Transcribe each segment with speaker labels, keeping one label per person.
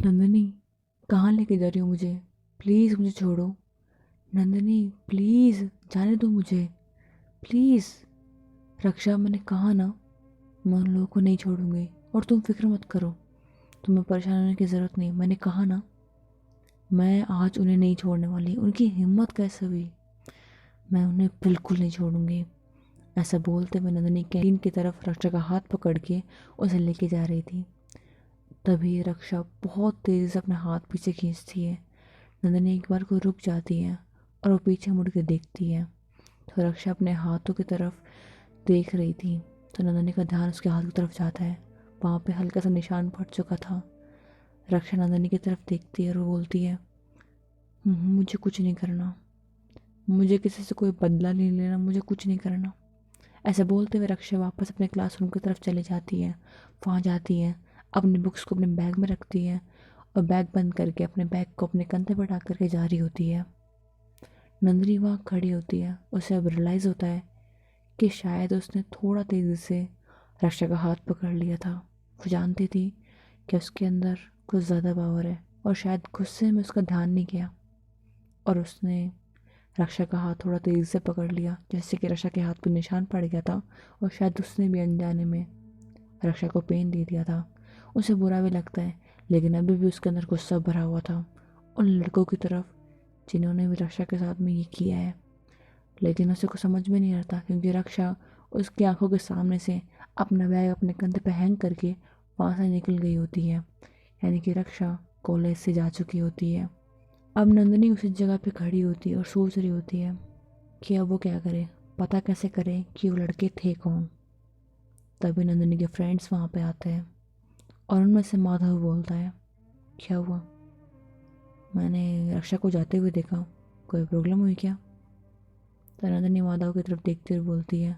Speaker 1: नंदिनी, कहाँ लेके जा रही हो मुझे? प्लीज़ मुझे छोड़ो। नंदिनी, प्लीज़ जाने दो मुझे, प्लीज़। रक्षा, मैंने कहा ना, मैं उन लोगों को नहीं छोड़ूंगी। और तुम फिक्र मत करो, तुम्हें परेशान होने की ज़रूरत नहीं। मैंने कहा ना, मैं आज उन्हें नहीं छोड़ने वाली। उनकी हिम्मत कैसे हुई? मैं उन्हें बिल्कुल नहीं छोड़ूंगी। ऐसा बोलते हुए नंदिनी कैंटीन की तरफ रक्षा का हाथ पकड़ के उसे लेके जा रही थी। तभी रक्षा बहुत तेज़ी से अपना हाथ पीछे खींचती है। नंदिनी एक बार को रुक जाती है और वो पीछे मुड़ के देखती है तो रक्षा अपने हाथों की तरफ देख रही थी। तो नंदिनी का ध्यान उसके हाथ की तरफ जाता है। वहाँ पे हल्का सा निशान पड़ चुका था। रक्षा नंदिनी की तरफ देखती है और वो बोलती है, मुझे कुछ नहीं करना, मुझे किसी से कोई बदला नहीं लेना, मुझे कुछ नहीं करना। ऐसे बोलते हुए रक्षा वापस अपने क्लासरूम की तरफ चली जाती है। वहाँ जाती है, अपनी बुक्स को अपने बैग में रखती है और बैग बंद करके अपने बैग को अपने कंधे पर डाल करके जा रही होती है। नंदिनी वहाँ खड़ी होती है। उसे अब रियलाइज़ होता है कि शायद उसने थोड़ा तेज़ी से रक्षा का हाथ पकड़ लिया था। वो जानती थी कि उसके अंदर कुछ ज़्यादा पावर है और शायद गुस्से में उसका ध्यान नहीं गया और उसने रक्षा का हाथ थोड़ा तेज़ी से पकड़ लिया, जैसे कि रक्षा के हाथ पर निशान पड़ गया था और शायद उसने भी अनजाने में रक्षा को पेन दे दिया था। उसे बुरा भी लगता है, लेकिन अभी भी उसके अंदर गुस्सा भरा हुआ था उन लड़कों की तरफ जिन्होंने भी रक्षा के साथ में ये किया है। लेकिन उसे कुछ समझ में नहीं आता क्योंकि रक्षा उसकी आंखों के सामने से अपना बैग अपने कंधे पर हैंग करके वहाँ से निकल गई होती है। यानी कि रक्षा कॉलेज से जा चुकी होती है। अब नंदिनी उसी जगह पे खड़ी होती है और सोच रही होती है कि अब वो क्या करे, पता कैसे करे कि वो लड़के थे कौन। तभी नंदिनी के फ्रेंड्स वहाँ पे आते हैं और उनमें से माधव बोलता है, क्या हुआ? मैंने रक्षा को जाते हुए देखा, कोई प्रॉब्लम हुई क्या? तो नंदिनी माधव की तरफ देखते हुए बोलती है,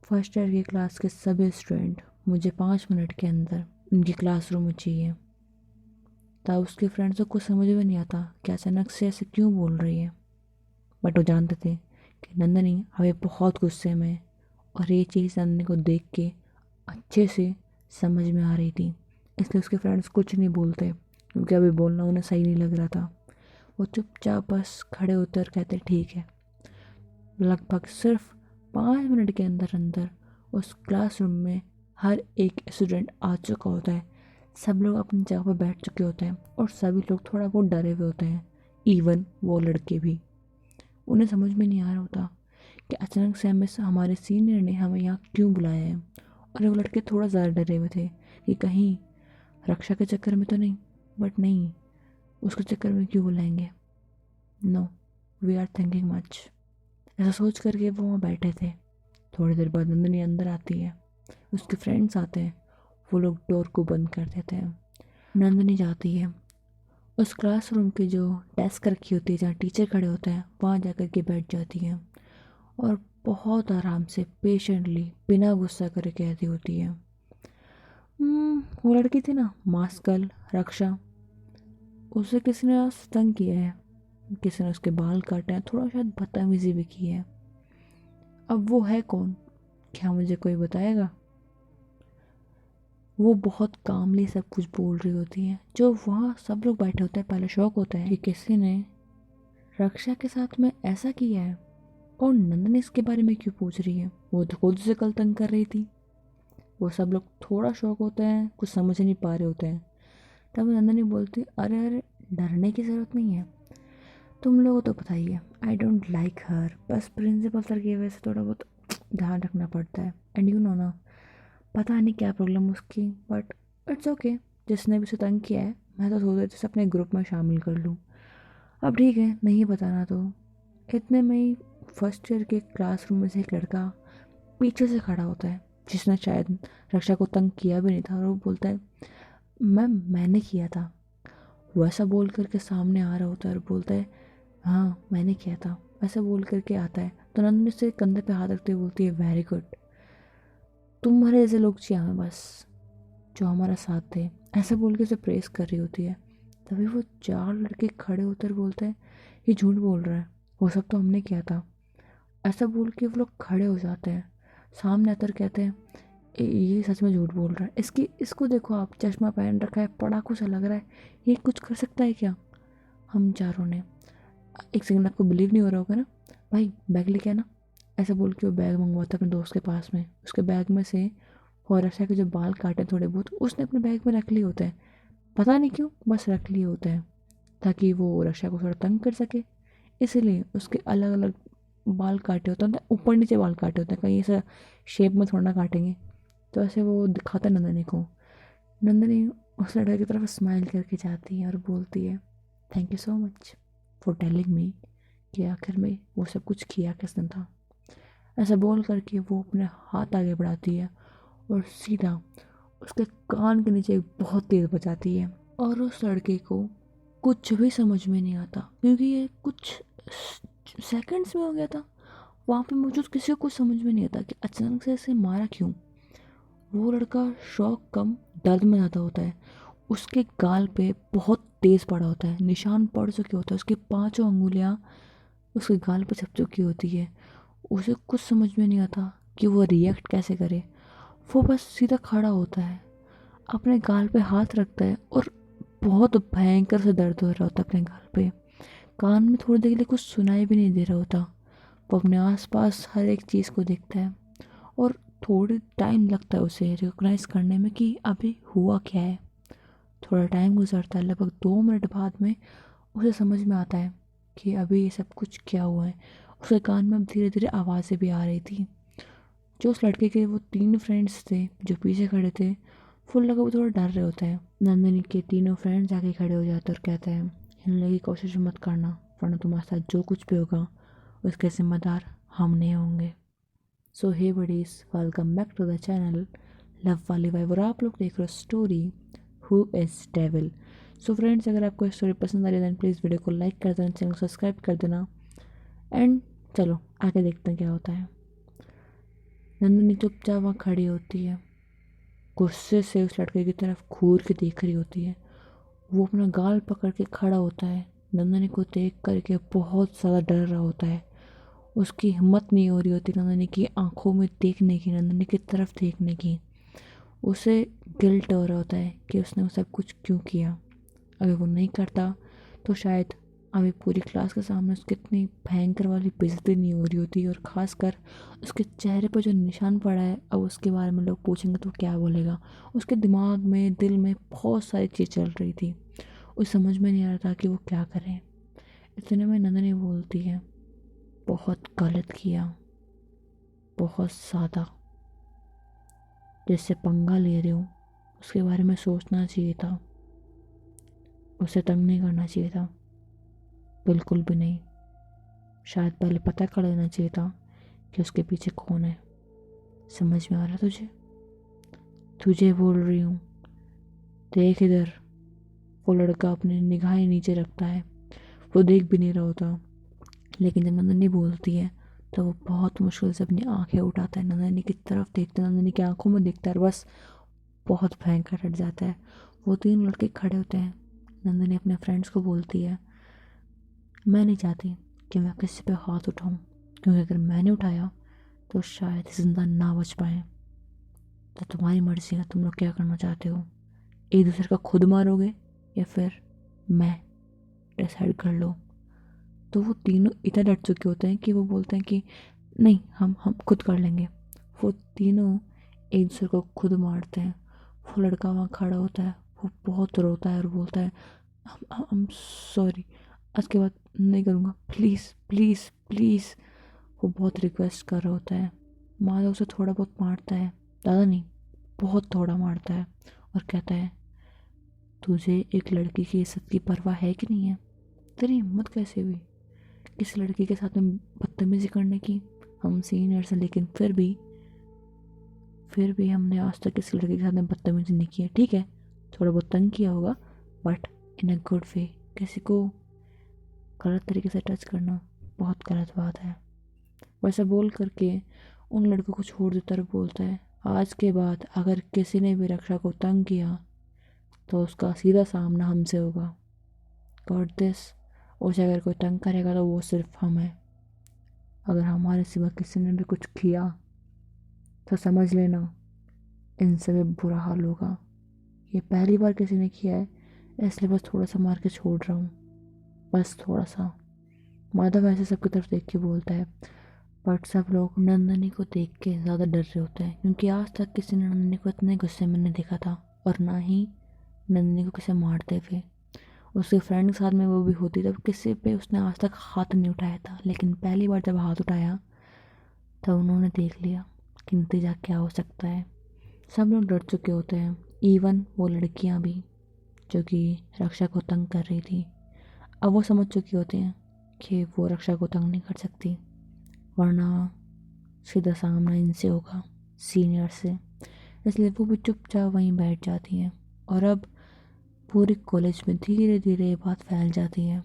Speaker 1: फर्स्ट ईयर की क्लास के सभी स्टूडेंट मुझे 5 मिनट के अंदर उनकी क्लासरूम में चाहिए। तब उसके फ्रेंड्स को कुछ समझ में नहीं आता कि अचानक से ऐसे क्यों बोल रही है, बट वो जानते थे कि नंदिनी अभी बहुत गुस्से में है और ये चीज़ नंदिनी को देख के अच्छे से समझ में आ रही थी। इसलिए उसके फ्रेंड्स कुछ नहीं बोलते क्योंकि अभी बोलना उन्हें सही नहीं लग रहा था। वो चुपचाप बस खड़े होते और कहते ठीक है। लगभग सिर्फ 5 मिनट के अंदर अंदर उस क्लासरूम में हर एक स्टूडेंट आ चुका होता है। सब लोग अपनी जगह पर बैठ चुके होते हैं और सभी लोग थोड़ा बहुत डरे हुए होते हैं, इवन वो लड़के भी। उन्हें समझ में नहीं आ रहा होता कि अचानक से हमारे सीनियर ने हमें यहाँ क्यों बुलाया है। और वो लड़के थोड़ा ज़्यादा डरे हुए थे कि कहीं रक्षा के चक्कर में तो नहीं, बट नहीं, उसके चक्कर में क्यों बुलाएंगे। No, we are thinking much. ऐसा सोच करके वो वहाँ बैठे थे। थोड़ी देर बाद नंदिनी अंदर आती है, उसके फ्रेंड्स आते हैं, वो लोग डोर को बंद कर देते हैं। नंदिनी जाती है उस क्लासरूम की जो डेस्क रखी होती है जहाँ टीचर खड़े होते हैं वहाँ जा कर के बैठ जाती है और बहुत आराम से पेशेंटली बिना गुस्सा करे कहती होती है, वो लड़की थी ना मास्क गर्ल रक्षा, उसे किसी ने आज तंग किया है, किसी ने उसके बाल काटे हैं, थोड़ा शायद बदतमीजी भी की है। अब वो है कौन, क्या मुझे कोई बताएगा? वो बहुत कामली सब कुछ बोल रही होती है। जो वहाँ सब लोग बैठे होते हैं पहले शौक होता है कि किसी ने रक्षा के साथ में ऐसा किया है और नंदन इसके बारे में क्यों पूछ रही है, वो तो खुद से कल तंग कर रही थी। वो सब लोग थोड़ा शौक होते हैं, कुछ समझ नहीं पा रहे होते हैं। तब नंदनी बोलती, अरे अरे, डरने की ज़रूरत नहीं है, तुम लोगों तो पता ही है आई डोंट लाइक हर, बस प्रिंसिपल सर की वजह से थोड़ा बहुत ध्यान रखना पड़ता है। एंड यू नो ना, पता नहीं क्या प्रॉब्लम उसकी, बट इट्स ओके। जिसने भी उसे तंग किया है मैं तो सोच रही थी अपने ग्रुप में शामिल कर लूँ। अब ठीक है, नहीं बताना तो। इतने में ही फर्स्ट ईयर के क्लासरूम में से एक लड़का पीछे से खड़ा होता है जिसने शायद रक्षा को तंग किया भी नहीं था और वो बोलता है, मैम मैंने किया था। वैसा बोल करके सामने आ रहा होता है और बोलता है, हाँ मैंने किया था। ऐसा बोल करके आता है तो नंदनी उससे कंधे पे हाथ रखते हुए बोलती है, वेरी गुड, तुम्हारे जैसे लोग चाहिए हमें बस, जो हमारा साथ थे। ऐसा बोल के उसे प्रेस कर रही होती है। तभी वो 4 लड़के खड़े होकर बोलते हैं, ये झूठ बोल रहा है, वो सब तो हमने किया था। ऐसा बोल के वो लोग खड़े हो जाते हैं, सामने आकर कहते हैं ये सच में झूठ बोल रहा है। इसको देखो आप, चश्मा पहन रखा है, पढ़ाकू सा लग रहा है, ये कुछ कर सकता है क्या? हम चारों ने, एक सेकंड, आपको बिलीव नहीं हो रहा होगा ना, भाई बैग लेके आना, ऐसा बोल के वो बैग मंगवाता अपने दोस्त के पास में। उसके बैग में से हौरसा के जो बाल काटे थोड़े बहुत उसने अपने बैग में रख लिए होते हैं, पता नहीं क्यों, बस रख लिए होते हैं ताकि वो रक्षा को थोड़ा तंग कर सके। इसीलिए उसके अलग अलग बाल काटे होते हैं, ऊपर नीचे बाल काटे होते हैं, कहीं ऐसा शेप में थोड़ा ना काटेंगे। तो ऐसे वो दिखाता है नंदनी को। नंदनी उस लड़के की तरफ स्माइल करके जाती है और बोलती है, thank you so much for telling me कि आखिर में वो सब कुछ किया किसने था। ऐसा बोल करके वो अपने हाथ आगे बढ़ाती है और सीधा उसके कान के नीचे बहुत तेज बजाती है। और उस लड़के को कुछ भी समझ में नहीं आता, क्योंकि ये कुछ सेकंड्स में हो गया था। वहाँ पे मौजूद किसी को कुछ समझ में नहीं आता कि अचानक से इसे मारा क्यों। वो लड़का शौक कम दर्द में ज़्यादा होता है। उसके गाल पे बहुत तेज़ पड़ा होता है, निशान पड़ चुके होते हैं, उसकी पांचों अंगुलियां उसके गाल पे छप चुकी होती है। उसे कुछ समझ में नहीं आता कि वो रिएक्ट कैसे करे। वो बस सीधा खड़ा होता है, अपने गाल पे हाथ रखता है और बहुत भयंकर से दर्द हो रहा होता है अपने गाल पे। कान में थोड़ी देर के लिए कुछ सुनाई भी नहीं दे रहा होता। वो अपने आसपास हर एक चीज़ को देखता है और थोड़ी टाइम लगता है उसे रिकॉग्नाइज करने में कि अभी हुआ क्या है। थोड़ा टाइम गुजरता है, लगभग 2 मिनट बाद में उसे समझ में आता है कि अभी ये सब कुछ क्या हुआ है। उसके कान में अब धीरे धीरे आवाज़ें भी आ रही थी। जो उस लड़के के वो 3 फ्रेंड्स थे जो पीछे खड़े थे, वो लगा वो थोड़ा डर रहे होते हैं। नंदनी के तीनों फ्रेंड्स आके खड़े हो जाते हैं और कहते हैं, हिलने की कोशिश मत करना, वरना तुम्हारे साथ जो कुछ भी होगा उसके जिम्मेदार हम नहीं होंगे। So hey buddies, welcome back to the channel love वाली वाइब, और आप लोग देख रहे हो story who is devil. So friends, अगर आपको स्टोरी पसंद आ रही है प्लीज़ वीडियो को लाइक कर देना, चैनल को सब्सक्राइब कर देना। एंड चलो आगे देखते हैं क्या होता है। नंदिनी चुपचाप वहाँ खड़ी होती है, गुस्से से उस लड़के की तरफ घूर के देख रही होती है। वो अपना गाल पकड़ के खड़ा होता है, नंदिनी को देख करके बहुत ज़्यादा डर रहा होता है। उसकी हिम्मत नहीं हो रही होती नंदिनी की आंखों में देखने की, नंदिनी की तरफ देखने की। उसे गिल्ट हो रहा होता है कि उसने वो सब कुछ क्यों किया। अगर वो नहीं करता तो शायद अभी पूरी क्लास के सामने उसकी इतनी भयंकर वाली बेइज्जती नहीं हो रही होती, और ख़ासकर उसके चेहरे पर जो निशान पड़ा है, अब उसके बारे में लोग पूछेंगे तो क्या बोलेगा। उसके दिमाग में, दिल में बहुत सारी चीज़ चल रही थी। उसे समझ में नहीं आ रहा था कि वो क्या करे। इतने में नंदनी बोलती है, बहुत गलत किया, बहुत ज़्यादा। जिससे पंगा ले रही हूँ उसके बारे में सोचना चाहिए था, उसे तंग नहीं करना चाहिए था, बिल्कुल भी नहीं। शायद पहले पता कर लेना चाहिए था कि उसके पीछे कौन है। समझ में आ रहा तुझे? तुझे बोल रही हूँ, देख इधर। वो लड़का अपनी निगाहें नीचे रखता है, वो देख भी नहीं रहा होता। लेकिन जब नंदनी बोलती है तो वो बहुत मुश्किल से अपनी आंखें उठाता है, नंदनी की तरफ देखता है, नंदनी की आंखों में देखता है और बस बहुत भयंकर हट जाता है। वो 3 लड़के खड़े होते हैं। नंदनी अपने फ्रेंड्स को बोलती है, मैं नहीं चाहती कि मैं किसी पे हाथ उठाऊं, क्योंकि अगर मैंने उठाया तो शायद जिंदा ना बच पाए। तो तुम्हारी मर्जी है, तुम लोग क्या करना चाहते हो, एक दूसरे का खुद मारोगे या फिर मैं, डिसाइड कर लो। तो वो तीनों इतना डर चुके होते हैं कि वो बोलते हैं कि नहीं, हम खुद कर लेंगे। वो तीनों एक दूसरे को खुद मारते हैं। वो लड़का वहाँ खड़ा होता है, वो बहुत रोता है और बोलता है, I'm सॉरी, आज के बाद नहीं करूँगा, प्लीज़ प्लीज़ प्लीज़। वो बहुत रिक्वेस्ट कर रहा होता है। माधव उसे थोड़ा बहुत मारता है, ज़्यादा नहीं, बहुत थोड़ा मारता है, और कहता है, तुझे एक लड़की की इज्जत की परवाह है कि नहीं है? तेरी हिम्मत कैसे हुई किसी लड़की के साथ में बदतमीजी करने की? हम सीनियर्स हैं, लेकिन फिर भी हमने आज तक किसी लड़के के साथ में बदतमीजी नहीं की है। ठीक है, थोड़ा बहुत तंग किया होगा, but in a good way. किसी को गलत तरीके से टच करना बहुत गलत बात है। वैसा बोल करके उन लड़कों को छोड़ देता और बोलता है, आज के बाद अगर किसी ने भी रक्षा को तंग किया तो उसका सीधा सामना हमसे होगा। Got this. उसे अगर कोई तंग करेगा तो वो सिर्फ हम हैं। अगर हमारे सिवा किसी ने भी कुछ किया तो समझ लेना, इनसे भी बुरा हाल होगा। ये पहली बार किसी ने किया है, इसलिए बस थोड़ा सा मार के छोड़ रहा हूँ, बस थोड़ा सा। माधव ऐसे सबकी तरफ देख के बोलता है, बट सब लोग नंदनी को देख के ज़्यादा डर रहे होते हैं, क्योंकि आज तक किसी ने नंदनी को इतने गुस्से में नहीं देखा था, और ना ही नंदनी को किसी मारते हुए। उसके फ्रेंड के साथ में वो भी होती तब किसी पे उसने आज तक हाथ नहीं उठाया था, लेकिन पहली बार जब हाथ उठाया तब उन्होंने देख लिया कि नतीजा क्या हो सकता है। सब लोग डर चुके होते हैं, इवन वो लड़कियां भी जो कि रक्षा को तंग कर रही थी। अब वो समझ चुकी होती हैं कि वो रक्षा को तंग नहीं कर सकती, वरना सीधा सामना इनसे होगा, सीनियर से। इसलिए वो भी चुपचाप वहीं बैठ जाती हैं, और अब पूरे कॉलेज में धीरे धीरे ये बात फैल जाती है।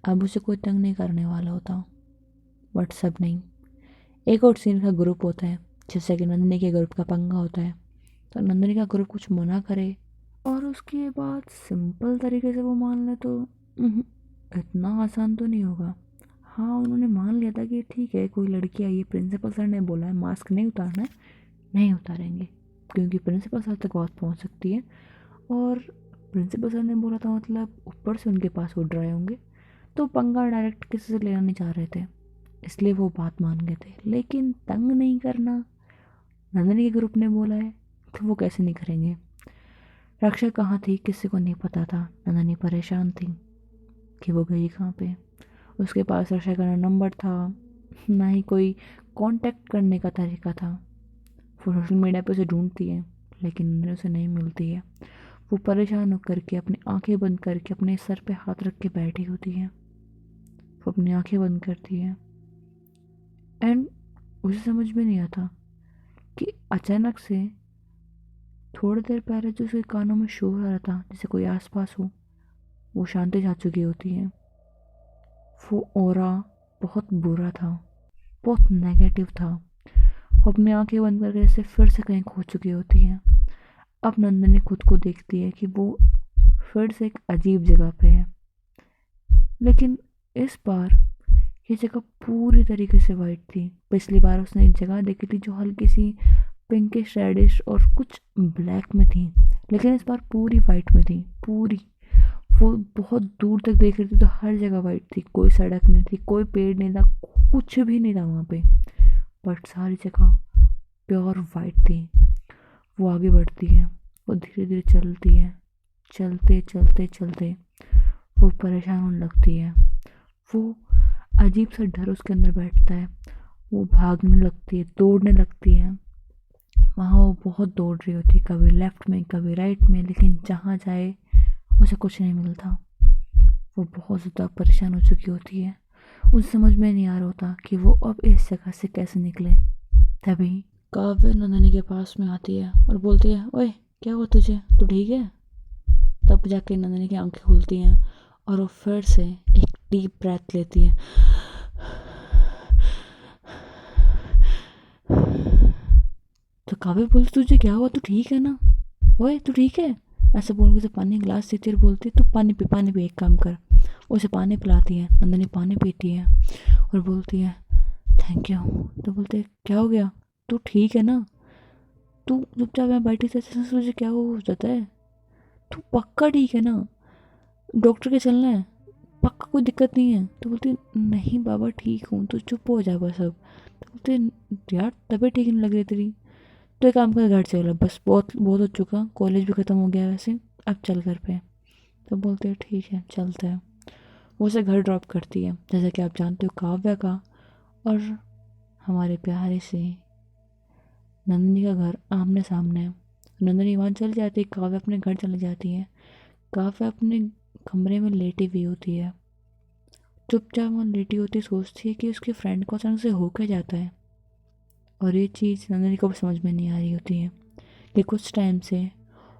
Speaker 1: अब उसे कोई तंग नहीं करने वाला होता, बट सब नहीं। एक और सीन का ग्रुप होता है, जैसे कि नंदिनी के ग्रुप का पंगा होता है, तो नंदिनी का ग्रुप कुछ मना करे और उसकी ये बात सिंपल तरीके से वो मान ले, तो इतना आसान तो नहीं होगा। हाँ, उन्होंने मान लिया था कि ठीक है, कोई लड़की आई है, प्रिंसिपल सर ने बोला है मास्क नहीं उतारना है, नहीं उतारेंगे, क्योंकि प्रिंसिपल सर तक बात पहुंच सकती है, और प्रिंसिपल सर ने बोला था, मतलब ऊपर से उनके पास ऑर्डर आए होंगे, तो पंगा डायरेक्ट किसी से लेना नहीं चाह रहे थे, इसलिए वो बात मान गए थे। लेकिन तंग नहीं करना नंदिनी के ग्रुप ने बोला है, तो वो कैसे नहीं करेंगे। रक्षा कहाँ थी किसी को नहीं पता था। नंदिनी परेशान थी कि वो गई कहाँ पे। उसके पास रक्षा का नंबर था, ना ही कोई कांटेक्ट करने का तरीका था। वो सोशल मीडिया पे उसे ढूंढती है, लेकिन नंदिनी उसे नहीं मिलती है। वो परेशान होकर के अपनी आंखें बंद करके अपने सर पे हाथ रख के बैठी होती है। वो अपनी आंखें बंद करती है, एंड उसे समझ में नहीं आता कि अचानक से थोड़ी देर पहले जो उसके कानों में शोर आ रहा था जैसे कोई आसपास हो, वो शांति छा चुकी होती है। वो ऑरा बहुत बुरा था, बहुत नेगेटिव था। वो अपनी आंखें बंद करके जैसे फिर से कहीं खो चुकी होती है। अब नंदिनी खुद को देखती है कि वो फिर से एक अजीब जगह पे है, लेकिन इस बार ये जगह पूरी तरीके से वाइट थी। पिछली बार उसने एक जगह देखी थी जो हल्की सी पिंकिश रेडिश और कुछ ब्लैक में थी, लेकिन इस बार पूरी वाइट में थी, पूरी। वो बहुत दूर तक देख रही थी तो हर जगह वाइट थी, कोई सड़क नहीं थी, कोई पेड़ नहीं था, कुछ भी नहीं था वहाँ पे, बट सारी जगह प्योर वाइट थी। वो आगे बढ़ती है, वो धीरे धीरे चलती है, चलते चलते चलते वो परेशान होने लगती है। वो अजीब सा डर उसके अंदर बैठता है। वो भागने लगती है, दौड़ने लगती है। वहाँ वो बहुत दौड़ रही होती है, कभी लेफ्ट में कभी राइट में, लेकिन जहाँ जाए उसे कुछ नहीं मिलता। वो बहुत ज़्यादा परेशान हो चुकी होती है। उसे समझ में नहीं आ रहा होता कि वो अब इस जगह से कैसे निकले। तभी काव्य नंदिनी के पास में आती है और बोलती है, ओए क्या हुआ तुझे, तू ठीक है? तब जाके नंदिनी की आंखें खुलती हैं और वो फिर से एक डीप ब्रेथ लेती है। तो काव्य बोलती, तुझे क्या हुआ, तू ठीक है ना? ओए तू ठीक है? ऐसे बोल के उसे पानी गिलास देती है और बोलती है, तू पानी पी, पानी पी, एक काम कर। उसे पानी पिलाती है। नंदिनी पानी पीती है और बोलती है, थैंक यू। तो बोलते हैं, क्या हो गया, तू ठीक है ना? तू चुपचाप यहाँ बैठी थी, तुझे क्या हो जाता है? तू पक्का ठीक है ना? डॉक्टर के चलना है, पक्का कोई दिक्कत नहीं है? तो बोलती, नहीं बाबा ठीक हूँ, तो चुप हो जा बस अब। तो बोलते, यार तबीयत ठीक नहीं लग रही तेरी, तो एक काम कर, घर चल, अब बस बहुत बहुत हो चुका, कॉलेज भी ख़त्म हो गया वैसे, अब चल घर पे। तो बोलते हैं ठीक है चलते हैं। वो उसे घर ड्रॉप करती है। जैसा कि आप जानते हो, काव्या का और हमारे प्यारे से नंदिनी का घर आमने सामने है। नंदिनी वहाँ चली जाती है, काव्या अपने घर चली जाती है। काव्या अपने कमरे में लेटी हुई होती है, चुपचाप वहाँ लेटी होती, सोचती है कि उसके फ्रेंड को अचानक से हो क्या जाता है। और ये चीज़ नंदिनी को भी समझ में नहीं आ रही होती है कि कुछ टाइम से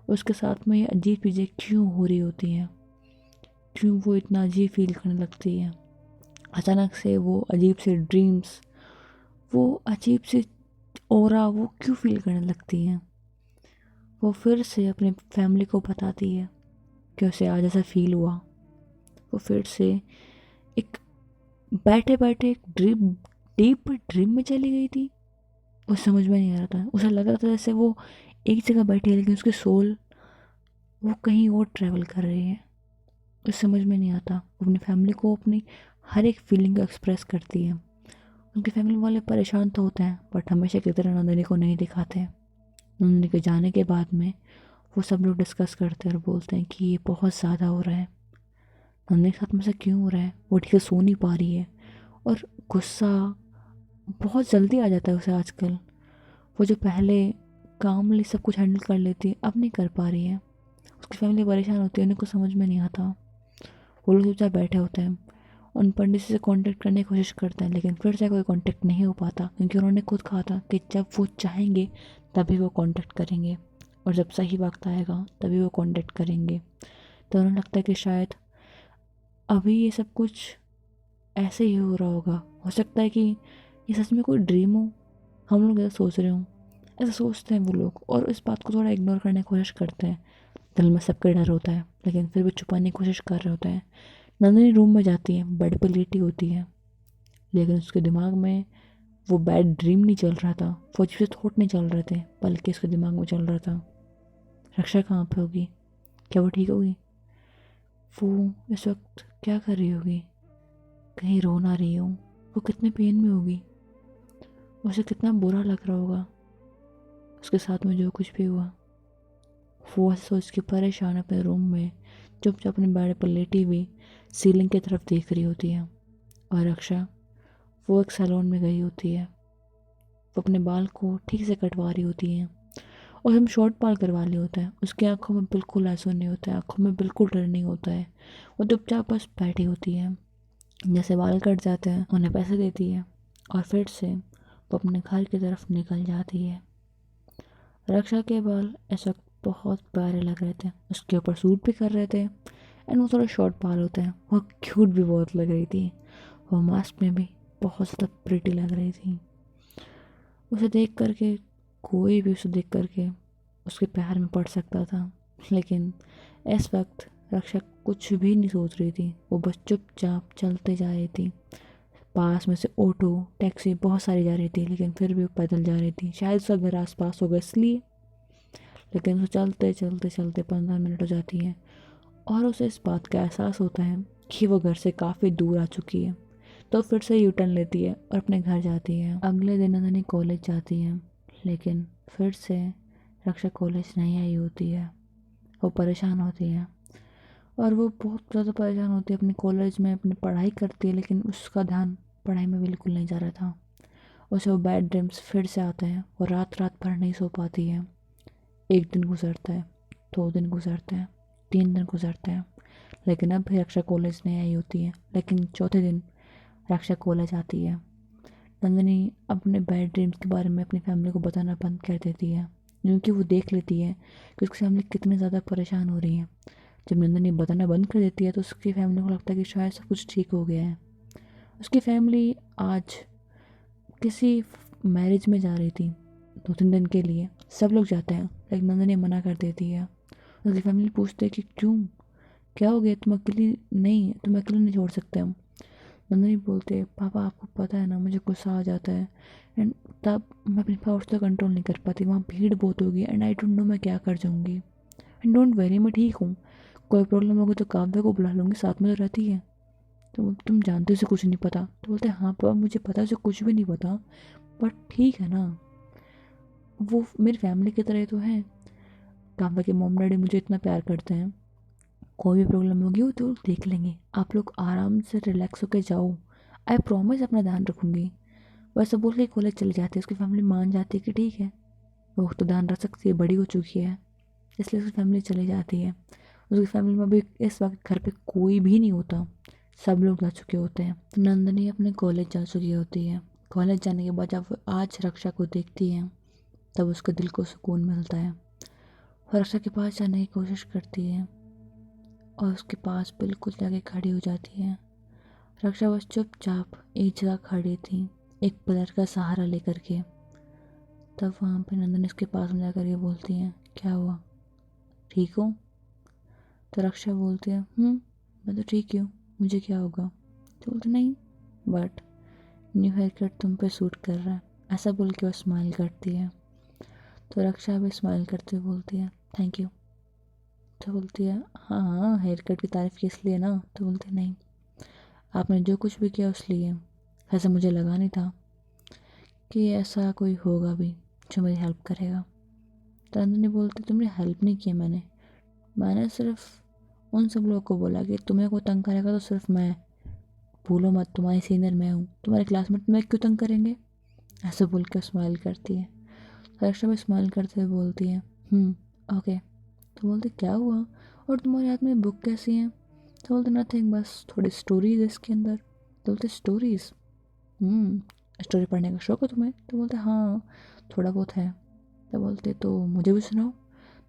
Speaker 1: उसके साथ में ये अजीब चीज़ें क्यों हो रही होती हैं, क्यों वो इतना अजीब फील करने लगती है। अचानक से वो अजीब से ड्रीम्स, वो अजीब सी ऑरा वो क्यों फील करने लगती हैं। वो फिर से अपने फैमिली को बताती है कि उसे आज ऐसा फील हुआ। वो फिर से एक बैठे बैठे एक ड्रीम, डीप ड्रीम में चली गई थी। वो समझ में नहीं आ रहा था। उसे लग रहा था जैसे वो एक जगह बैठी है लेकिन उसकी सोल वो कहीं और ट्रैवल कर रही है। उसे समझ में नहीं आता। वो अपनी फैमिली को अपनी हर एक फीलिंग को एक्सप्रेस करती है। उनके फैमिली वाले परेशान तो होते हैं बट हमेशा की तरह नंदिनी को नहीं दिखाते हैं। नंदिनी के जाने के बाद में वो सब लोग डिस्कस करते हैं और बोलते हैं कि ये बहुत ज़्यादा हो रहा है। नंदिनी के साथ में से क्यों हो रहा है, वो ठीक से सो नहीं पा रही है और गुस्सा बहुत जल्दी आ जाता है उसे आजकल। वो जो पहले कामली सब कुछ हैंडल कर लेती है अब नहीं कर पा रही है। उसकी फैमिली परेशान होती है, उन्हें कुछ समझ में नहीं आता। वो लोग चुपचाप बैठे होते हैं, उन पंडित से कांटेक्ट करने की कोशिश करते हैं लेकिन फिर से कोई कांटेक्ट नहीं हो पाता क्योंकि उन्होंने खुद कहा था कि जब वो चाहेंगे तभी वो कांटेक्ट करेंगे और जब सही वक्त आएगा तभी वो कांटेक्ट करेंगे। तो उन्हें लगता है कि शायद अभी ये सब कुछ ऐसे ही हो रहा होगा। हो सकता है कि ये सच में कोई ड्रीम हो, हम लोग ऐसा सोच रहे हों। ऐसा सोचते हैं वो लोग और इस बात को थोड़ा इग्नोर करने की कोशिश करते हैं। दिल में सबका डर होता है लेकिन फिर भी छुपाने की कोशिश कर रहे होते हैं। नंदिनी रूम में जाती है, बेड पर लेटी होती है लेकिन उसके दिमाग में वो बैड ड्रीम नहीं चल रहा था, वो अजीब से थॉट नहीं चल रहे थे बल्कि उसके दिमाग में चल रहा था रक्षा कहाँ पे होगी, क्या वो ठीक होगी, वो इस वक्त क्या कर रही होगी, कहीं रो ना रही हो, वो कितने पेन में होगी, उसे कितना बुरा लग रहा होगा उसके साथ में जो कुछ भी हुआ। वो ऐसे सोच के परेशान अपने रूम में चुपचाप अपने बेड पर लेटी हुई सीलिंग की तरफ देख रही होती है। और रक्षा वो एक सैलून में गई होती है, वो अपने बाल को ठीक से कटवा रही होती है और हम शॉर्ट बाल करवा लिए होते हैं। उसकी आंखों में बिल्कुल आंसू नहीं होता है, आंखों में बिल्कुल डर नहीं होता है। वो चुपचाप बस बैठी होती है। जैसे बाल कट जाते हैं उन्हें पैसे देती है और फिर से वो अपने घर की तरफ निकल जाती है। रक्षा के बाल इस वक्त बहुत प्यारे लग रहे थे, उसके ऊपर सूट भी कर रहे थे एंड वो थोड़ा शॉर्ट बाल होते हैं। वो क्यूट भी बहुत लग रही थी, वो मास्क में भी बहुत ज़्यादा प्रिटी लग रही थी। उसे देख करके कोई भी उसे देख करके उसके प्यार में पड़ सकता था लेकिन इस वक्त रक्षा कुछ भी नहीं सोच रही थी। वो बस चुपचाप चलते जा रही थी। पास में से ऑटो टैक्सी बहुत सारी जा रही थी लेकिन फिर भी वो पैदल जा रही थी, शायद उसका घर आस पास होगा इसलिए। लेकिन वो चलते चलते चलते 15 मिनट हो जाती है और उसे इस बात का एहसास होता है कि वो घर से काफ़ी दूर आ चुकी है। तो फिर से यू टर्न लेती है और अपने घर जाती है। अगले दिन नंदिनी कॉलेज जाती है लेकिन फिर से रक्षा कॉलेज नहीं आई होती है। वो परेशान होती है और वो बहुत ज़्यादा परेशान होती है। अपने कॉलेज में अपनी पढ़ाई करती है लेकिन उसका ध्यान पढ़ाई में बिल्कुल नहीं जा रहा था। उसे वो बैड ड्रीम्स फिर से आते हैं और रात रात भर नहीं सो पाती है। एक दिन गुजरता है, 2 दिन गुजरते हैं, 3 दिन गुजरते हैं लेकिन अब भी रक्षा कॉलेज नहीं आई होती है। लेकिन चौथे दिन रक्षा कॉलेज आती है। नंदिनी अपने बैड ड्रीम्स के बारे में अपनी फैमिली को बताना बंद कर देती है क्योंकि वो देख लेती है कि उसकी फैमिली कितनी ज़्यादा परेशान हो रही है। जब नंदिनी बताना बंद कर देती है तो उसकी फैमिली को लगता है कि शायद सब कुछ ठीक हो गया है। उसकी फैमिली आज किसी मैरिज में जा रही थी 2-3 दिन के लिए। सब लोग जाते हैं लेकिन नंदिनी मना कर देती है। उसकी फैमिली पूछते हैं कि क्यों, क्या हो गया, तुम अकेले नहीं छोड़ सकते हम। नंदिनी बोलते हैं पापा आपको पता है ना मुझे गुस्सा आ जाता है एंड तब मैं अपने पावर से कंट्रोल नहीं कर पाती, वहाँ भीड़ बहुत होगी एंड आई डोंट नो मैं क्या कर जाऊँगी। एंड डोंट वेरी मैं ठीक हूँ, कोई प्रॉब्लम होगी तो काव्या को बुला लूँगी, साथ में तो रहती है। तो तुम जानते हो उसे कुछ नहीं पता। तो बोलते हैं हाँ पापा मुझे पता है उसे कुछ भी नहीं पता बट ठीक है ना, वो मेरी फैमिली की तरह तो है। काव्या के मॉम डैडी मुझे इतना प्यार करते हैं, कोई भी प्रॉब्लम होगी वो तो देख लेंगे, आप लोग आराम से रिलैक्स होकर जाओ, आई प्रॉमिस अपना ध्यान रखूँगी। वैसे बोल के कॉलेज चली जाती है। उसकी फैमिली मान जाती है कि ठीक है वो तो ध्यान रख सकती है, बड़ी हो चुकी है, इसलिए उसकी फैमिली चली जाती है। उसकी फैमिली में भी इस वक्त घर पे कोई भी नहीं होता, सब लोग जा चुके होते हैं। नंदिनी अपने कॉलेज जा चुकी होती है। कॉलेज जाने के बाद जब वो आज रक्षा को देखती है तब उसके दिल को सुकून मिलता है। वो रक्षा के पास जाने की कोशिश करती है और उसके पास बिल्कुल जाके खड़ी हो जाती है। रक्षा बस चुपचाप एक जगह खड़ी थी एक पिलर का सहारा लेकर के। तब वहाँ पे नंदन इसके पास में जाकर के बोलती है क्या हुआ, ठीक हो। तो रक्षा बोलती है मैं तो ठीक ही हूँ, मुझे क्या होगा। तो बोलते नहीं बट न्यू हेयर कट तुम पे सूट कर रहा है। ऐसा बोल के वो स्माइल करती है। तो रक्षा भी स्माइल करते हुए बोलती है थैंक यू। तो बोलती है हाँ हाँ, हेयर कट की तारीफ़ की इसलिए ना? तो बोलती है नहीं, आपने जो कुछ भी किया उस लिए। ऐसा मुझे लगा नहीं था कि ऐसा कोई होगा भी जो मेरी हेल्प करेगा। तो नंदिनी बोलती तुमने हेल्प नहीं किया, मैंने सिर्फ उन सब लोगों को बोला कि तुम्हें कोई तंग करेगा तो सिर्फ मैं, भूलो मत तुम्हारी सीनियर मैं हूँ, तुम्हारे क्लासमेट में क्यों तंग करेंगे? ऐसे बोल के स्माइल करती है। रक्षा भी स्माइल करते हुए बोलती है ओके। तो बोलते क्या हुआ, और तुम्हारे हाथ में बुक कैसी है? तो बोलते नथिंग, बस थोड़ी स्टोरीज है इसके अंदर। तो बोलते स्टोरीज, स्टोरी पढ़ने का शौक है तुम्हें? तो बोलते हाँ, थोड़ा बहुत है। तो बोलते तो मुझे भी सुनाओ।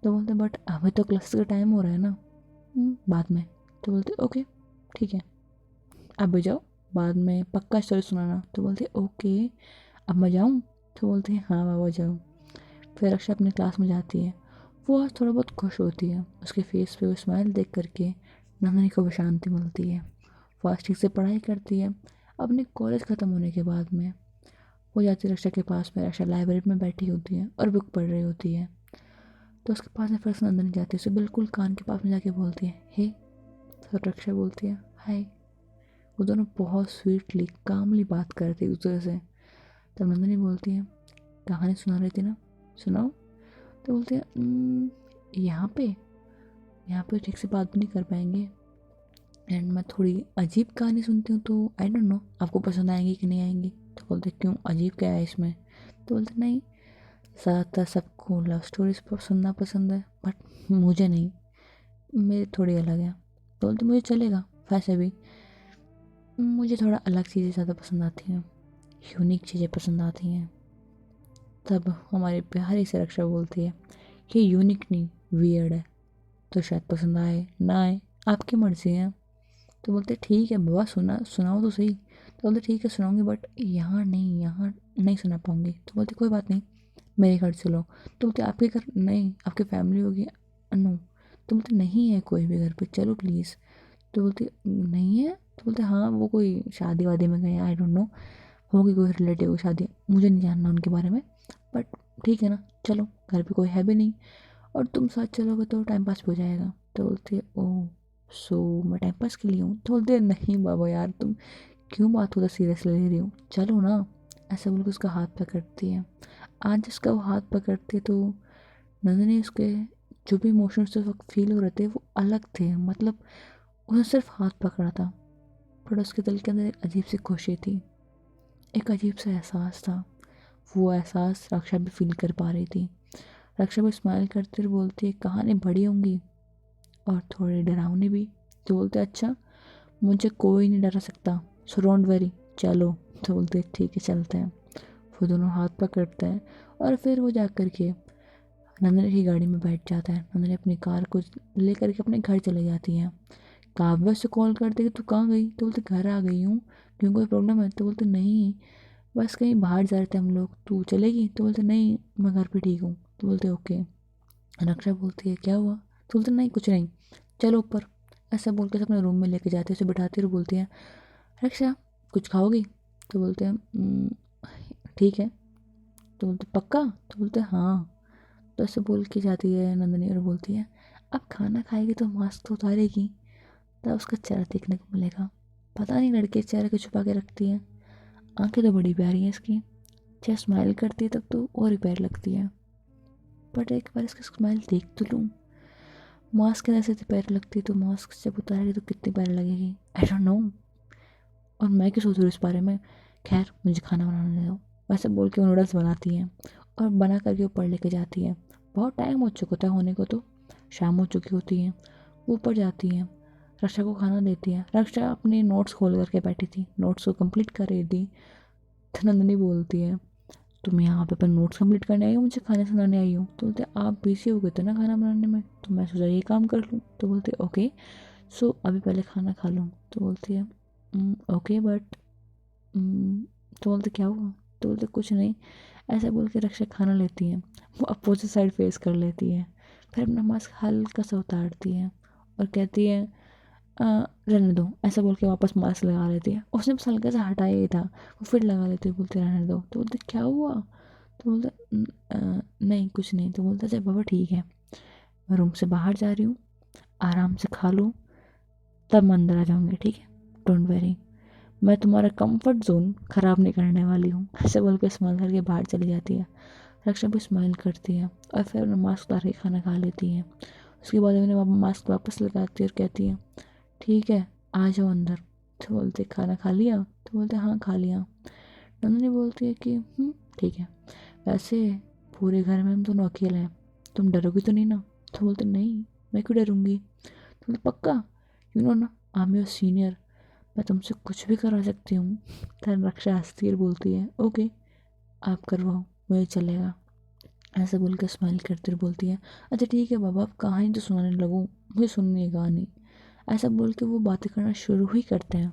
Speaker 1: तो बोलते बट अभी तो क्लास का टाइम हो रहा है ना। बाद में। तो बोलते ओके ठीक है, अब भी जाओ, बाद में पक्का स्टोरी सुनाना। तो बोलते ओके, अब मैं जाऊँ? तो बोलते हैं हाँ बाबा जाओ। फिर अक्षय अपने क्लास में जाती है। वो आज थोड़ा बहुत खुश होती है, उसके फेस पे वो स्माइल देख करके नंदनी को भी शांति मिलती है। वो आज ठीक से पढ़ाई करती है। अपने कॉलेज ख़त्म होने के बाद में वो जाती है रक्षा के पास में। रक्षा लाइब्रेरी में बैठी होती है और बुक पढ़ रही होती है। तो उसके पास में फिर से नंदनी जाती है, उसे बिल्कुल कान के पास में जाके बोलती है हे। तो रक्षा बोलती है हाय। वो दोनों बहुत स्वीटली कामली बात करती है एक दूसरे से। तब नंदनी बोलती है कहानी सुना रही थी ना, सुनाओ। तो बोलते हैं यहाँ पे ठीक से बात भी नहीं कर पाएंगे, एंड मैं थोड़ी अजीब कहानी सुनती हूँ, तो आई डोंट नो आपको पसंद आएंगी कि नहीं आएंगी। तो बोलते क्यों, अजीब क्या है इसमें? तो बोलते नहीं, ज़्यादातर सबको लव स्टोरीज सुनना पसंद है, बट मुझे नहीं, मेरी थोड़ी अलग है। तो बोलते मुझे चलेगा, वैसे भी मुझे थोड़ा अलग चीज़ें ज़्यादा पसंद आती हैं, यूनिक चीज़ें पसंद आती हैं। तब हमारी प्यारी से रक्षा बोलती है कि यूनिक नहीं, वियर्ड है, तो शायद पसंद आए ना आए, आपकी मर्जी है। तो बोलते ठीक है बाबा, सुनाओ तो सही। तो बोलते ठीक है सुनाऊंगी, बट यहाँ नहीं सुना पाऊंगी। तो बोलते कोई बात नहीं, मेरे घर चलो। तो बोलते आपके घर नहीं, आपकी फैमिली होगी। नो। तो बोलते नहीं है कोई भी घर पे, चलो प्लीज़। तो बोलते नहीं है? तो बोलते हाँ, वो कोई शादी वादी में गए, आई डोंट नो, होगी कोई रिलेटिव की शादी, मुझे नहीं जानना उनके बारे में, बट ठीक है ना, चलो, घर पे कोई है भी नहीं और तुम साथ चलोगे तो टाइम पास भी हो जाएगा। तो बोलते ओह, सो मैं टाइम पास के लिए हूँ? तो बोलते नहीं बाबा यार, तुम क्यों बात को तो सीरियसली ले रही हो, चलो ना। ऐसा बोल के उसका हाथ पकड़ती है। आज जिसका वो हाथ पकड़ती है तो नंदिनी उसके जो भी इमोशंस उस वक्त फील हो रहे थे वो अलग थे। मतलब उसने सिर्फ हाथ पकड़ा था, पर उसके दिल के अंदर एक अजीब सी खुशी थी, एक अजीब सा एहसास था। वो एहसास रक्षा भी फील कर पा रही थी। रक्षा भी स्माइल करते हुए बोलती है कहानी बड़ी होंगी और थोड़ी डरावनी भी। तो बोलते अच्छा, मुझे कोई नहीं डरा सकता, सो डोंट वरी, चलो। तो बोलते ठीक है चलते हैं। वो दोनों हाथ पकड़ते हैं और फिर वो जा कर के नंदनी की गाड़ी में बैठ जाता है। नंदनी अपनी कार को लेकर के अपने घर चले जाती है। काव्या से कॉल करते कि तू कहाँ गई? तो बोलते घर आ गई हूँ, क्यों कोई प्रॉब्लम है? तो बोलते नहीं, बस कहीं बाहर जा रहे थे हम लोग, तू चलेगी? तो बोलते नहीं, मैं घर पे ठीक हूँ। तो बोलते ओके। रक्षा बोलती है क्या हुआ? तो बोलते नहीं कुछ नहीं, चलो ऊपर। ऐसा बोल के अपने रूम में लेके जाते हैं, उसे बिठाती और बोलती है रक्षा कुछ खाओगी? तो बोलते हैं ठीक है। तो बोलते पक्का? तो बोलते हाँ। तो ऐसे बोल के जाती है नंदिनी और बोलती है अब खाना खाएगी तो मास्क तो उतारेगी, तब उसका चेहरा देखने को मिलेगा। पता नहीं लड़के चेहरे को छुपा के रखती है, आंखें तो बड़ी प्यारी हैं इसकी, जब स्माइल करती है तब तो और ही प्यारी लगती है। बट एक बार इसकी स्माइल देख तो लूँ, मास्क के ऐसे प्यारी लगती है तो मास्क जब उतारेगी तो कितनी प्यारी लगेगी, आई डोंट नो। और मैं क्यों सोच रही हूँ इस बारे में, खैर मुझे खाना बनाने दो। वैसे बोल के वो नूडल्स बनाती हैं और बना करके ऊपर लेके जाती है। बहुत टाइम हो चुका था होने को, तो शाम हो चुकी होती है। वो ऊपर जाती हैं, रक्षा को खाना देती है। रक्षा अपने नोट्स खोल करके बैठी थी, नोट्स को कंप्लीट कर रही थी। तो नंदिनी बोलती है तुम यहाँ पे अपन नोट्स कंप्लीट करने आई हो, मुझे खाना सुनाने आई हो? तो बोलते आप बिजी हो गए थे ना खाना बनाने में, तो मैं सोचा ये काम कर लूँ। तो बोलते ओके, सो अभी पहले खाना खा लूँ। तो बोलती है ओके बट तो बोलते क्या हुआ? तो बोलते कुछ नहीं। ऐसा बोल के रक्षा खाना लेती है, वो अपोजिट साइड फेस कर लेती है, फिर अपना मास्क हल्का सा उतारती है और कहती है रहने दो ऐसा बोल के वापस मास्क लगा लेती है। उसने बस हल्का सा हटाया ही था, वो फिर लगा लेती है, बोलते रहने दो। तो बोलते क्या हुआ? तो बोलते नहीं कुछ नहीं। तो बोलता अच्छा बाबा ठीक है, मैं रूम से बाहर जा रही हूँ, आराम से खा लो, तब मैं अंदर आ जाऊँगी, ठीक है? डोंट वेरी, मैं तुम्हारा कंफर्ट जोन ख़राब नहीं करने वाली हूँ। ऐसे बोल के स्माइल करके बाहर चली जाती है। रक्षा भी स्माइल करती है और फिर अपना मास्क उतार के खाना खा लेती है। उसके बाद उन्हें मास्क वापस लगाती है और कहती है ठीक है आ जाओ अंदर। तो बोलते खाना खा लिया? तो बोलते हाँ खा लिया। नंदिनी बोलती है कि ठीक है, वैसे पूरे घर में हम दोनों अकेले हैं, तुम डरोगी तो नहीं ना? तो बोलते नहीं, मैं क्यों डरूंगी? तो बोलते पक्का? यू नो ना, आई एम योर सीनियर, मैं तुमसे कुछ भी करा सकती हूँ। तब रक्षा हंसती है और बोलती है ओके आप करवाओ, मुझे चलेगा। ऐसे बोल के स्माइल करती हुई बोलती है अच्छा ठीक है बाबा, आप कहानी तो सुनाने लगो, मुझे सुननी है कहानी। ऐसा बोल के वो बातें करना शुरू ही करते हैं।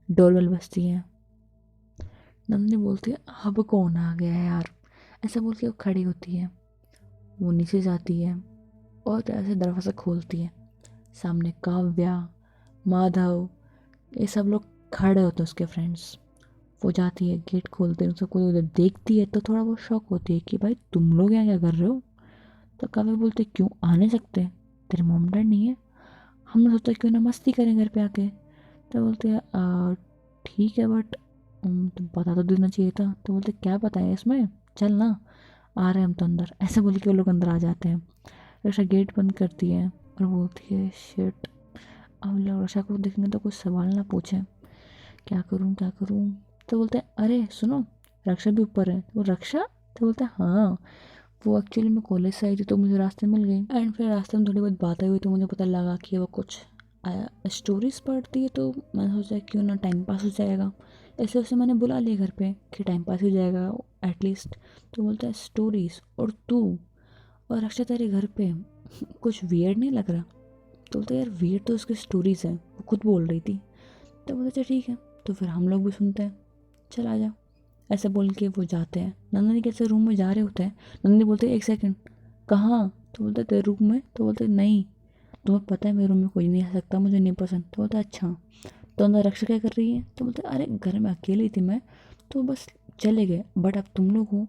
Speaker 1: डोरबेल बजती है। नंदिनी बोलती है अब कौन आ गया है यार? ऐसा बोल के वो खड़ी होती है, वो नीचे जाती है और ऐसे दरवाज़ा खोलती है। सामने काव्या, माधव, ये सब लोग खड़े होते हैं, उसके फ्रेंड्स। वो जाती है, गेट खोलते हैं, सबको उधर देखती है तो थोड़ा बहुत शॉक होती है कि भाई तुम लोग यहाँ क्या कर रहे हो? तो काव्या बोलते क्यों आ नहीं सकते, तेरे मॉम डैड नहीं है? हमने सोचा क्यों ना मस्ती करें घर पे आके। तो बोलते हैं ठीक है बट तुम पता तो देना चाहिए था। तो बोलते क्या पता है इसमें, चल ना, आ रहे हैं हम तो अंदर। ऐसे बोल के वो लोग अंदर आ जाते हैं। रक्षा गेट बंद करती है और बोलती है शिट, अब लोग रक्षा को देखेंगे तो कुछ सवाल ना पूछें, क्या करूँ क्या करूँ? तो बोलते हैं अरे सुनो, रक्षा भी ऊपर है। वो रक्षा? तो बोलते हैं हाँ, वो एक्चुअली मैं कॉलेज से आई थी तो मुझे रास्ते मिल गई, एंड फिर रास्ते में थोड़ी बहुत बातें हुई तो मुझे पता लगा कि वो कुछ स्टोरीज पढ़ती है, तो मैंने सोचा क्यों ना टाइम पास हो जाएगा। ऐसे वैसे मैंने बुला लिया घर पे कि टाइम पास हो जाएगा एटलीस्ट। तो बोलता है स्टोरीज और तू और अक्षय तेरे घर पे कुछ वियर्ड नहीं लग रहा? तो बोलते यार वियर्ड तो उसकी स्टोरीज हैं, वो खुद बोल रही थी। तो बोलते अच्छा ठीक है, तो फिर हम लोग भी सुनते हैं, चल आ जाओ। ऐसे बोल के वो जाते हैं। नंदिनी कैसे रूम में जा रहे होते हैं, नंदिनी बोलते हैं एक सेकंड, कहाँ? तो बोलते तेरे रूम में। तो बोलते नहीं, तुम्हें पता है मेरे रूम में कोई नहीं आ सकता, मुझे नहीं पसंद। तो बोलता अच्छा, तो अंदर रक्षा क्या कर रही है? तो बोलते अरे घर में अकेली थी मैं, तो बस चले गए, बट अब तुम लोग हो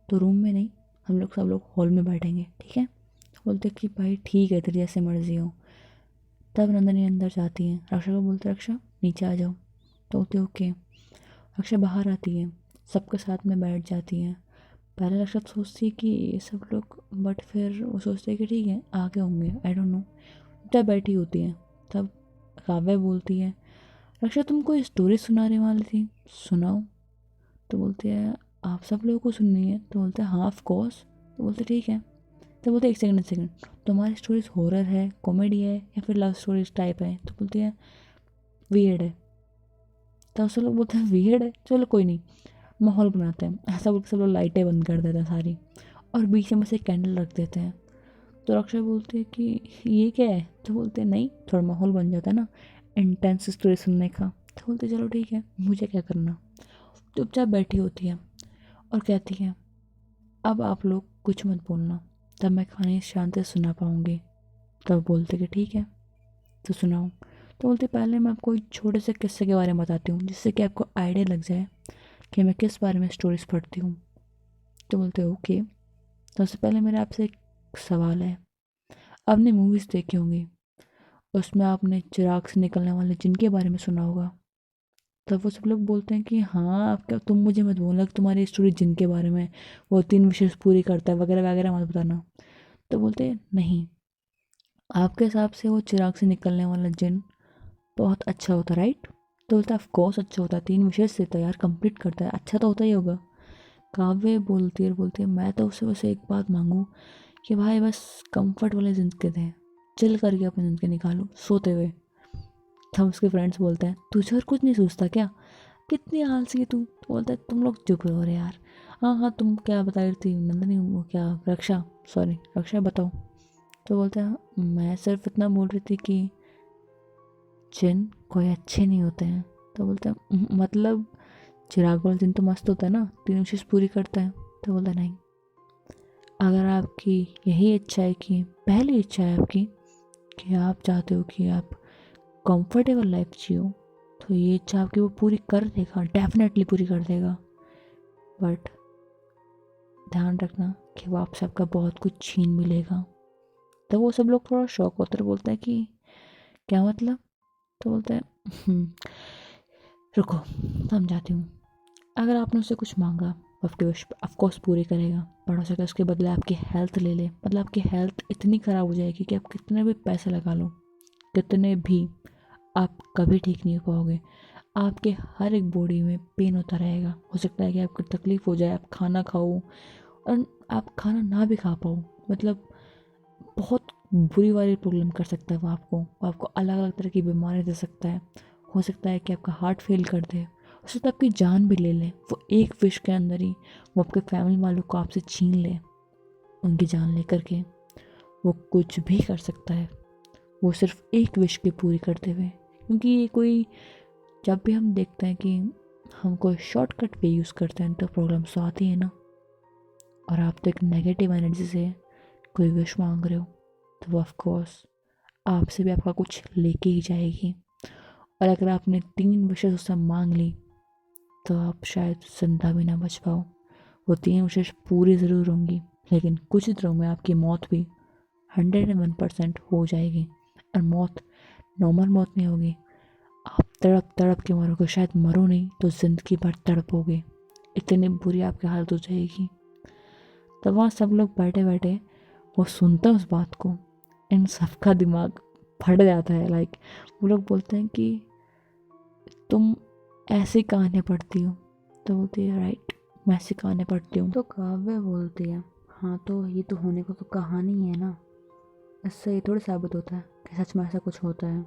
Speaker 1: तो रूम में नहीं, हम लोग सब लोग हॉल में बैठेंगे, ठीक है? तो बोलते कि भाई ठीक है तेरी जैसे मर्जी हो। तब नंदिनी अंदर जाती है, रक्षा को बोलते रक्षा नीचे आ जाओ। तो बोलते ओके। रक्षा बाहर आती है, सबके साथ में बैठ जाती है। पहले रक्षा सोचती है कि ये सब लोग, बट फिर वो सोचते हैं कि ठीक है आगे होंगे, आई डोंट नो। तब बैठी होती है, तब काव्या बोलती है रक्षा तुम कोई स्टोरी सुनाने वाली थी, सुनाओ। तो बोलते हैं आप सब लोगों को सुननी है? तो बोलते हैं हाँ ऑफ कोर्स। तो बोलते ठीक है। तो बोलते एक सेकंड, तुम्हारी स्टोरीज हॉरर है, कॉमेडी है या फिर लव स्टोरीज टाइप है? तो बोलती है वियर्ड है। तो सब लोग बोलते हैं वियर्ड है, चलो कोई नहीं, माहौल बनाते हैं। ऐसा बोल के सब लोग लाइटें बंद कर देते हैं सारी, और बीच में से कैंडल रख देते हैं। तो रक्षा बोलती है कि ये क्या है? तो बोलते हैं नहीं, थोड़ा माहौल बन जाता है ना इंटेंस स्टोरी सुनने का। तो बोलते चलो ठीक है, मुझे क्या करना। चुपचाप बैठी होती है और कहती है अब आप लोग कुछ मत बोलना, तब मैं कहानी शांति से सुना पाऊँगी। तब बोलते कि ठीक है तो सुनाओ। तो बोलते पहले मैं आपको एक छोटे से किस्से के बारे में बताती हूँ जिससे कि आपको आइडिया लग जाए कि मैं किस बारे में स्टोरीज पढ़ती हूँ। तो बोलते ओके। तो सबसे पहले मेरा आपसे एक सवाल है, आपने मूवीज़ देखी होंगी, उसमें आपने चिराग से निकलने वाले जिन के बारे में सुना होगा। तब वो सब लोग बोलते हैं कि हाँ आप क्या, तुम मुझे मत बोलना कि तुम्हारी स्टोरी जिन के बारे में, वो 3 विशेष पूरी करता है वगैरह वगैरह मत बताना। तो बोलते हैं नहीं, आपके हिसाब से वो चिराग से निकलने वाला जिन बहुत अच्छा होता राइट? तो बोलता है ऑफ कोर्स अच्छा होता है, 3 विशेष देता है यार, कंप्लीट करता है, अच्छा तो होता ही होगा। काव्य बोलती है मैं तो उससे बस एक बात मांगू कि भाई बस कंफर्ट वाले ज़िंदगी दें, चिल करके अपनी ज़िंदगी निकालो सोते हुए। तब उसके फ्रेंड्स बोलते हैं तुझे और कुछ नहीं सोचता क्या, कितनी आलसी है तू? तो बोलता है तुम लोग चुप रहो रे यार। हाँ हाँ तुम क्या बता रही थी नंदनी, वो क्या रक्षा, सॉरी रक्षा बताओ। तो बोलता है मैं सिर्फ इतना बोल रही थी कि जिन कोई अच्छे नहीं होते हैं। तो बोलता है मतलब चिराग वाला जिन तो मस्त होता है ना, 3 विशेष पूरी करता है। तो बोलता है नहीं, अगर आपकी यही इच्छा है कि पहली इच्छा है आपकी कि आप चाहते हो कि आप कंफर्टेबल लाइफ जियो, तो ये इच्छा आपकी वो पूरी कर देगा, डेफिनेटली पूरी कर देगा। बट ध्यान रखना कि वो आपसे आपका बहुत कुछ छीन भी लेगा। तो वो सब लोग थोड़ा शॉक होते हैं, बोलते हैं कि क्या मतलब? तो बोलते हैं रुको समझाती हूँ। अगर आपने उससे कुछ मांगा, आपकी विश ऑफकोर्स पूरी करेगा, पर हो सके उसके बदले आपकी हेल्थ ले ले। मतलब आपकी हेल्थ इतनी ख़राब हो जाएगी कि आप कितने भी पैसे लगा लो, कितने भी, आप कभी ठीक नहीं हो पाओगे। आपके हर एक बॉडी में पेन होता रहेगा। हो सकता है कि आपको तकलीफ़ हो जाए, आप खाना खाओ और आप खाना ना भी खा पाओ। मतलब बहुत बुरी वाली प्रॉब्लम कर सकता है वो आपको अलग अलग तरह की बीमारी दे सकता है। हो सकता है कि आपका हार्ट फेल कर दे, हो सकता है आपकी जान भी ले ले। वो एक विश के अंदर ही वो आपके फैमिली वालों को आपसे छीन ले, उनकी जान लेकर के। वो कुछ भी कर सकता है, वो सिर्फ एक विश की पूरी करते हुए। क्योंकि ये कोई, जब भी हम देखते हैं कि हम कोई शॉर्टकट वे यूज़ करते हैं तो प्रॉब्लम्स तो आती है ना। और आप तो एक नेगेटिव एनर्जी से कोई विश मांग रहे हो, तो वो ऑफकोर्स आपसे भी आपका कुछ लेके ही जाएगी। और अगर आपने 3 विशेष उससे मांग ली तो आप शायद जिंदा भी ना बच पाओ। वो 3 विशेष पूरी ज़रूर होंगी, लेकिन कुछ दिनों में आपकी मौत भी 101% हो जाएगी। और मौत नॉर्मल मौत नहीं होगी, आप तड़प तड़प के मरोगे। शायद मरो नहीं तो ज़िंदगी भर तड़पोगे, इतनी बुरी आपकी हालत हो जाएगी। तब वहाँ सब लोग बैठे बैठे वो सुनते हैं उस बात को, इन सबका दिमाग फट जाता है। लाइक वो लोग बोलते हैं कि तुम ऐसी कहानियाँ पढ़ती हो? तो बोलती है राइट, मैं ऐसी कहानियाँ पढ़ती हूँ। तो काव्य बोलती है हाँ, तो ये तो होने को तो कहानी है ना, इससे ये थोड़ी साबित होता है कि सच में ऐसा कुछ होता है।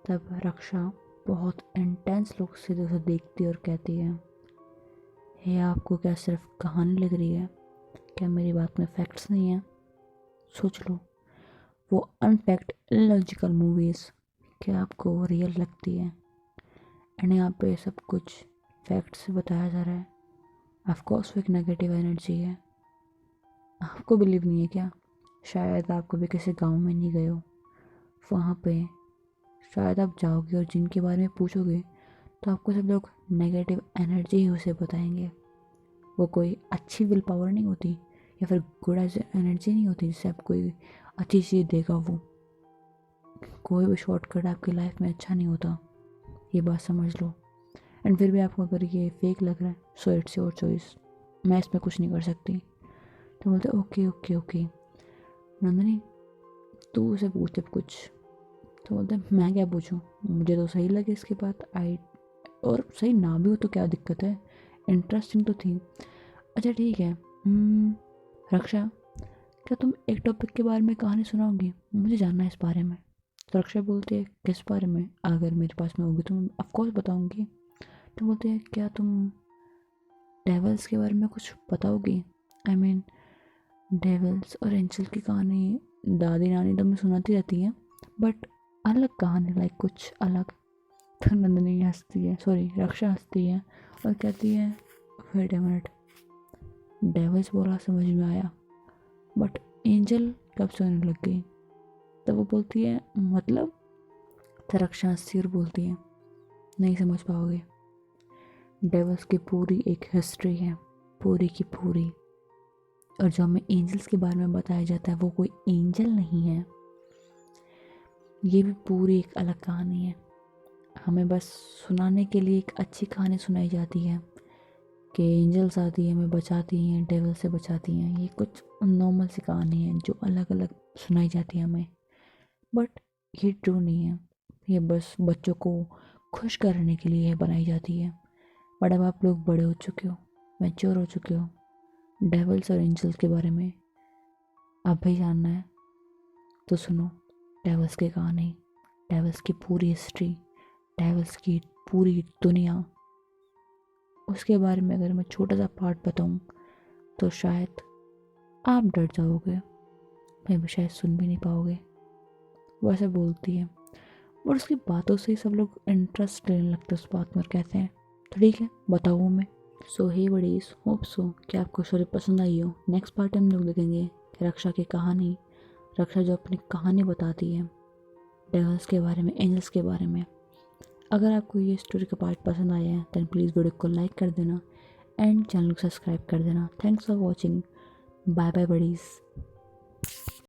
Speaker 1: तब रक्षा बहुत इंटेंस लुक से उसे देखती है और कहती है, ये आपको क्या सिर्फ कहानी लग रही है? क्या मेरी बात में फैक्ट्स नहीं है? सोच लो, वो अनफैक्ट इलॉजिकल मूवीज़ क्या आपको रियल लगती है? एंड यहाँ पे सब कुछ फैक्ट्स से बताया जा रहा है। ऑफकोर्स वो एक नेगेटिव एनर्जी है। आपको बिलीव नहीं है क्या? शायद आप कभी किसी गांव में नहीं गए हो, वहाँ पे शायद आप जाओगे और जिनके बारे में पूछोगे तो आपको सब लोग नेगेटिव एनर्जी ही उसे बताएंगे। वो कोई अच्छी विल पावर नहीं होती, या फिर गुड एनर्जी नहीं होती जिससे आप कोई अच्छी चीज़ देगा। वो कोई भी शॉर्टकट आपकी लाइफ में अच्छा नहीं होता, ये बात समझ लो। एंड फिर भी आपको अगर ये फेक लग रहा है, सो इट्स योर चॉइस, मैं इसमें कुछ नहीं कर सकती। तो बोलते ओके ओके ओके नंदनी, तू उसे पूछ अब कुछ। तो बोलते मैं क्या पूछूं, मुझे तो सही लगे इसके बाद। आई, और सही ना भी हो तो क्या दिक्कत है, इंटरेस्टिंग तो थी। अच्छा ठीक है, रक्षा, क्या तुम एक टॉपिक के बारे में कहानी सुनाओगी? मुझे जानना है इस बारे में। तो रक्षा बोलती है किस बारे में? अगर मेरे पास में होगी तो मैं ऑफकोर्स बताऊंगी। तो बोलते हैं क्या तुम डेवल्स के बारे में कुछ बताओगी? आई मीन डेवल्स और एंजल की कहानी दादी नानी तो मैं सुनाती रहती हैं, बट अलग कहानी, लाइक कुछ अलग। तो नंदिनी हंसती है, सॉरी रक्षा हंसती है और कहती है वेट अ मिनट, डेवल्स बोला समझ में आया, बट एंजल कब से होने लग गई? तब वो बोलती है मतलब? तो रक्षा हंसती और बोलती है नहीं समझ पाओगे, डेवल्स की पूरी एक हिस्ट्री है, पूरी की पूरी। और जो हमें एंजल्स के बारे में बताया जाता है वो कोई एंजल नहीं है, ये भी पूरी एक अलग कहानी है। हमें बस सुनाने के लिए एक अच्छी कहानी सुनाई जाती है कि एंजल्स आती है हमें बचाती हैं, डेविल से बचाती हैं। ये कुछ नॉर्मल सी कहानी है जो अलग अलग सुनाई जाती है हमें, बट ये ट्रू नहीं है। ये बस बच्चों को खुश करने के लिए बनाई जाती है। बट अब आप लोग बड़े हो चुके हो, मैच्योर हो चुके हो, डेविल्स और एंजल्स के बारे में अब भी जानना है तो सुनो डेविल्स की कहानी, डेविल्स की पूरी हिस्ट्री, डेविल्स की पूरी दुनिया। उसके बारे में अगर मैं छोटा सा पार्ट बताऊं तो शायद आप डर जाओगे, मैं भी शायद सुन भी नहीं पाओगे। वो ऐसे बोलती है और उसकी बातों से ही सब लोग इंटरेस्ट लेने लगते हैं उस बात में और कहते हैं तो ठीक है बताओ मैं। सो हे बडीज, होप सो कि आपको स्टोरी पसंद आई हो। नेक्स्ट पार्ट हम लोग देखेंगे कि रक्षा की कहानी, रक्षा जो अपनी कहानी बताती है डेवल्स के बारे में, एंजल्स के बारे में। अगर आपको ये स्टोरी का पार्ट पसंद आया है देन प्लीज़ वीडियो को लाइक कर देना एंड चैनल को सब्सक्राइब कर देना। Thanks for watching. Bye bye buddies.